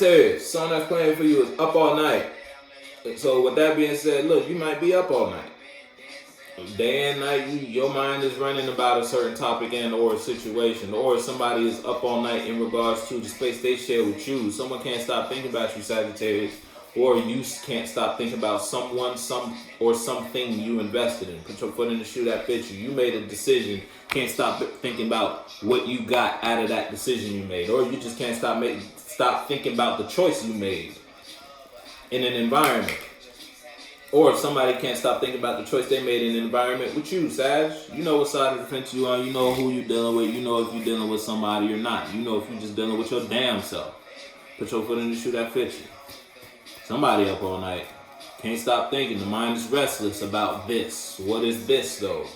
Sagittarius, sun that's playing for you is up all night. So with that being said, look, you might be up all night. Day and night, your mind is running about a certain topic and or a situation, or somebody is up all night in regards to the space they share with you. Someone can't stop thinking about you, Sagittarius, or you can't stop thinking about someone, something you invested in. Put your foot in the shoe that fits you. You made a decision. Can't stop thinking about what you got out of that decision you made, or you just can't stop thinking about the choice you made in an environment. Or if somebody can't stop thinking about the choice they made in an environment with you, Sag. You know what side of the fence you on. You know who you're dealing with. You know if you're dealing with somebody or not. You know if you're just dealing with your damn self. Put your foot in the shoe that fits you. Somebody up all night. Can't stop thinking. The mind is restless about this. What is this, though?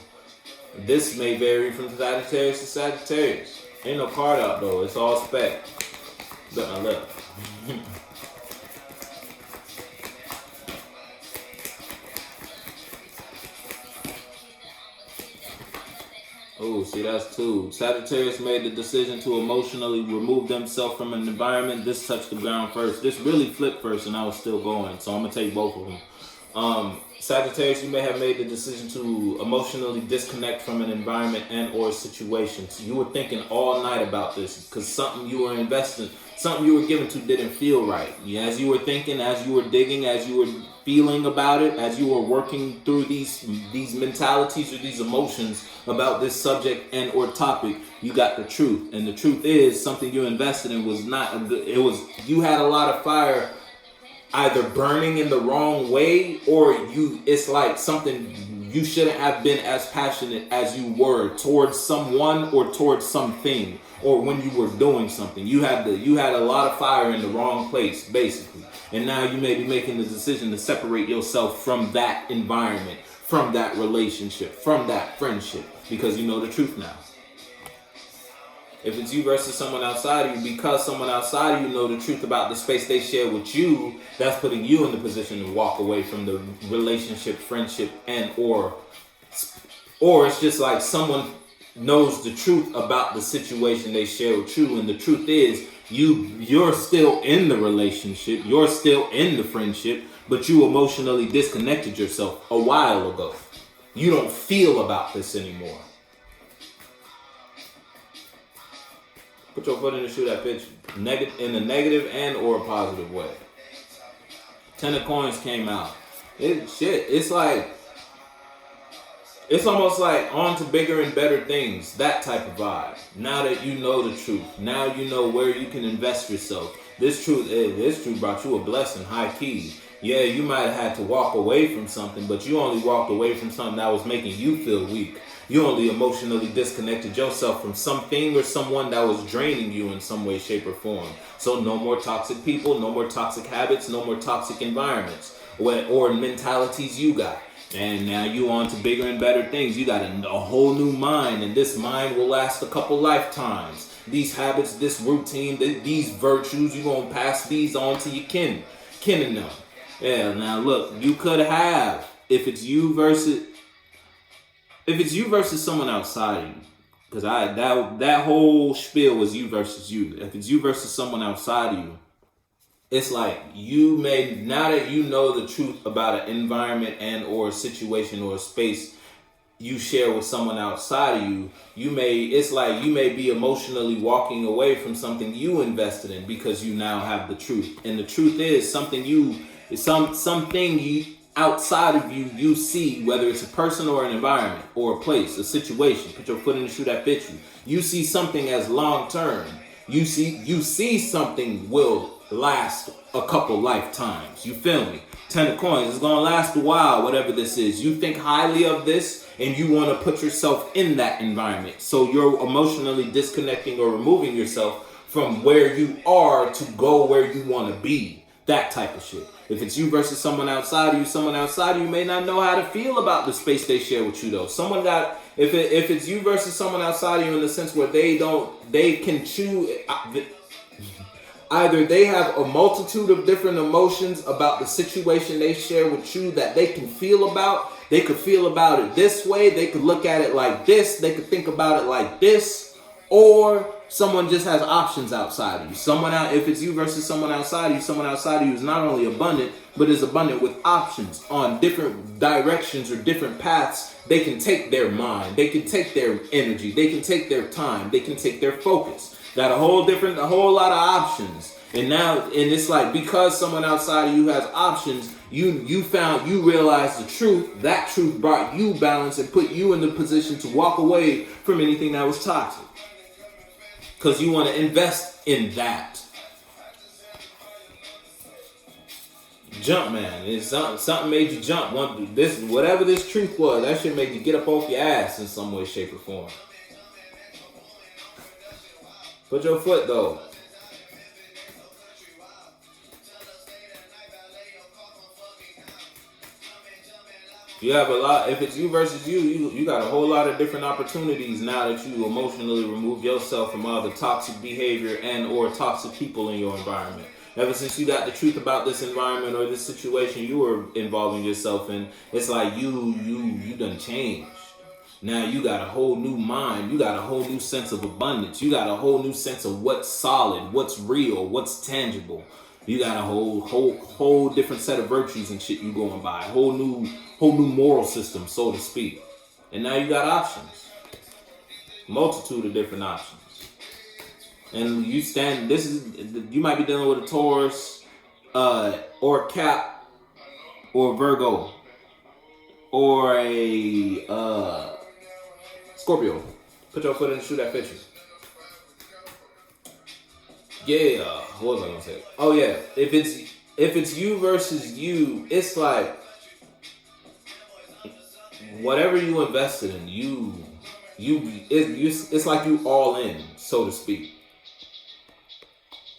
This may vary from Sagittarius to Sagittarius. Ain't no card out, though. It's all spec. Look, my left. Oh, see, that's two. Sagittarius made the decision to emotionally remove themselves from an environment. This touched the ground first. This really flipped first, and I was still going. So I'm going to take both of them. Sagittarius, you may have made the decision to emotionally disconnect from an environment and or situation. So you were thinking all night about this because something you were investing, something you were given to didn't feel right. As you were thinking, as you were digging, as you were feeling about it, as you were working through these mentalities or these emotions about this subject and or topic, you got the truth. And the truth is something you invested in was not a good, you had a lot of fire either burning in the wrong way, or it's like something you shouldn't have been as passionate as you were towards someone or towards something, or when you were doing something. You had a lot of fire in the wrong place, basically. And now you may be making the decision to separate yourself from that environment, from that relationship, from that friendship, because you know the truth now. If it's you versus someone outside of you, because someone outside of you know the truth about the space they share with you, that's putting you in the position to walk away from the relationship, friendship, and or it's just like someone knows the truth about the situation they share with you, and the truth is you're still in the relationship, you're still in the friendship, but you emotionally disconnected yourself a while ago. You don't feel about this anymore. Put your foot in the shoe that fits you. In a negative and or a positive way. 10 of coins came out. It's almost like on to bigger and better things. That type of vibe. Now that you know the truth. Now you know where you can invest yourself. This truth brought you a blessing, high key. Yeah, you might have had to walk away from something, but you only walked away from something that was making you feel weak. You only emotionally disconnected yourself from something or someone that was draining you in some way, shape, or form. So no more toxic people, no more toxic habits, no more toxic environments or mentalities you got. And now you on to bigger and better things. You got a whole new mind, and this mind will last a couple lifetimes. These habits, this routine, these virtues, you're going to pass these on to your kin and them. Yeah, now look, you could have, if it's you versus someone outside of you, because that whole spiel was you versus you. If it's you versus someone outside of you, it's like you may, now that you know the truth about an environment and or a situation or a space you share with someone outside of you, it's like you may be emotionally walking away from something you invested in because you now have the truth. And the truth is something outside of you see, whether it's a person or an environment or a place, a situation. Put your foot in the shoe that fits you. You see something as long term. You see something will last a couple lifetimes. You feel me? 10 of coins. It's gonna last a while, whatever this is. You think highly of this and you want to put yourself in that environment. So you're emotionally disconnecting or removing yourself from where you are to go where you want to be. That type of shit. If it's you versus someone outside of you may not know how to feel about the space they share with you though. If it's you versus someone outside of you in the sense where they can choose, either they have a multitude of different emotions about the situation they share with you that they can feel about. They could feel about it this way. They could look at it like this. They could think about it like this. Or someone just has options outside of you. If it's you versus someone outside of you, someone outside of you is not only abundant, but is abundant with options on different directions or different paths. They can take their mind, they can take their energy, they can take their time, they can take their focus. Got a whole lot of options. And it's like, because someone outside of you has options, you realize the truth. That truth brought you balance and put you in the position to walk away from anything that was toxic. Because you want to invest in that. Jump, man. It's something made you jump. Whatever this truth was, that shit made you get up off your ass in some way, shape, or form. Put your foot, though. You have a lot. If it's you versus you got a whole lot of different opportunities now that you emotionally remove yourself from all the toxic behavior and or toxic people in your environment. Ever since you got the truth about this environment or this situation you were involving yourself in, it's like you done changed. Now you got a whole new mind. You got a whole new sense of abundance. You got a whole new sense of what's solid, what's real, what's tangible. You got a whole different set of virtues and shit you going by. Whole new moral system, so to speak. And now you got options. Multitude of different options. And you might be dealing with a Taurus, or Cap, or Virgo, or a Scorpio. Put your foot in the shoe that fits you. Yeah, what was I gonna say? Oh yeah, if it's you versus you, it's like whatever you invested in, it's like you all in, so to speak.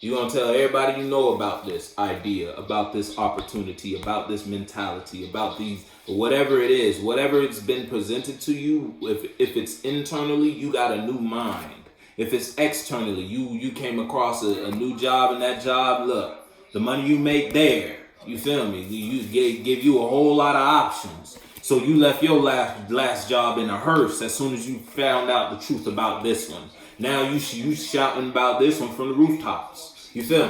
You're gonna tell everybody you know about this idea, about this opportunity, about this mentality, about these, whatever it is, whatever it's been presented to you. If it's internally, you got a new mind. If it's externally, you came across a new job, and that job, look, the money you make there, you feel me? You give you a whole lot of options. So you left your last job in a hearse as soon as you found out the truth about this one. Now you shouting about this one from the rooftops. You feel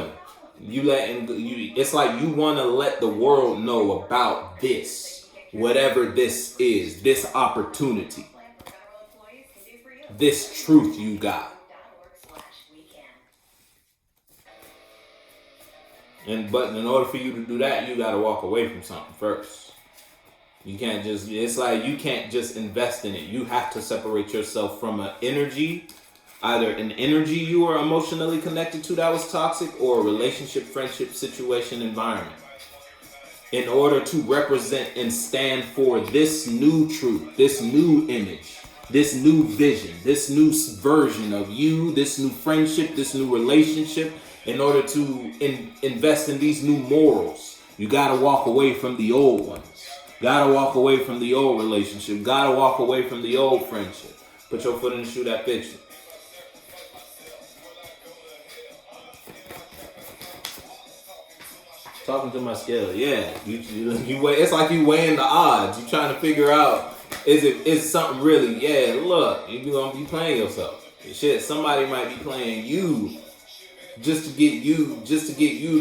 me? It's like you want to let the world know about this, whatever this is, this opportunity, this truth you got. But in order for you to do that, you got to walk away from something first. You can't just invest in it. You have to separate yourself from an energy, either an energy you were emotionally connected to that was toxic, or a relationship, friendship, situation, environment, in order to represent and stand for this new truth, this new image, this new vision, this new version of you, this new friendship, this new relationship. In order to invest in these new morals, you got to walk away from the old ones. Got to walk away from the old relationship. Got to walk away from the old friendship. Put your foot in the shoe that fits you. Talking to my scale, yeah. You weigh. It's like you weighing the odds. You trying to figure out, is something really? Yeah, look, you gonna be playing yourself. Shit, somebody might be playing you. Just to get you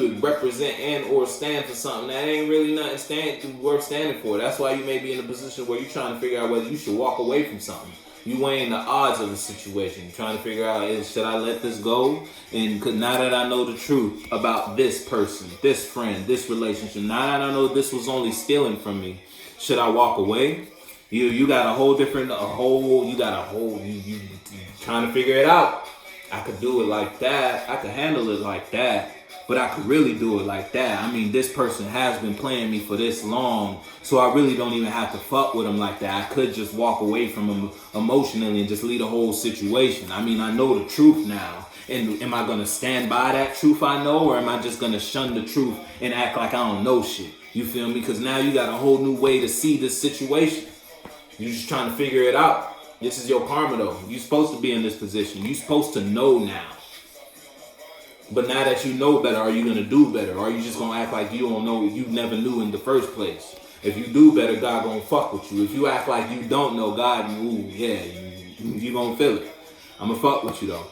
to represent and or stand for something that ain't really nothing worth standing for. That's why you may be in a position where you're trying to figure out whether you should walk away from something. You weighing the odds of the situation. You're trying to figure out, should I let this go? And now that I know the truth about this person, this friend, this relationship, now that I know this was only stealing from me, should I walk away? You got you trying to figure it out. I could do it like that. I could handle it like that. But I could really do it like that. I mean, this person has been playing me for this long, so I really don't even have to fuck with them like that. I could just walk away from them emotionally and just leave the whole situation. I mean, I know the truth now. And am I going to stand by that truth I know, or am I just going to shun the truth and act like I don't know shit? You feel me? Because now you got a whole new way to see this situation. You're just trying to figure it out. This is your karma though. You're supposed to be in this position. You're supposed to know now. But now that you know better, are you going to do better? Or are you just going to act like you don't know, you never knew in the first place? If you do better, God going to fuck with you. If you act like you don't know God, you going to feel it. I'm going to fuck with you though.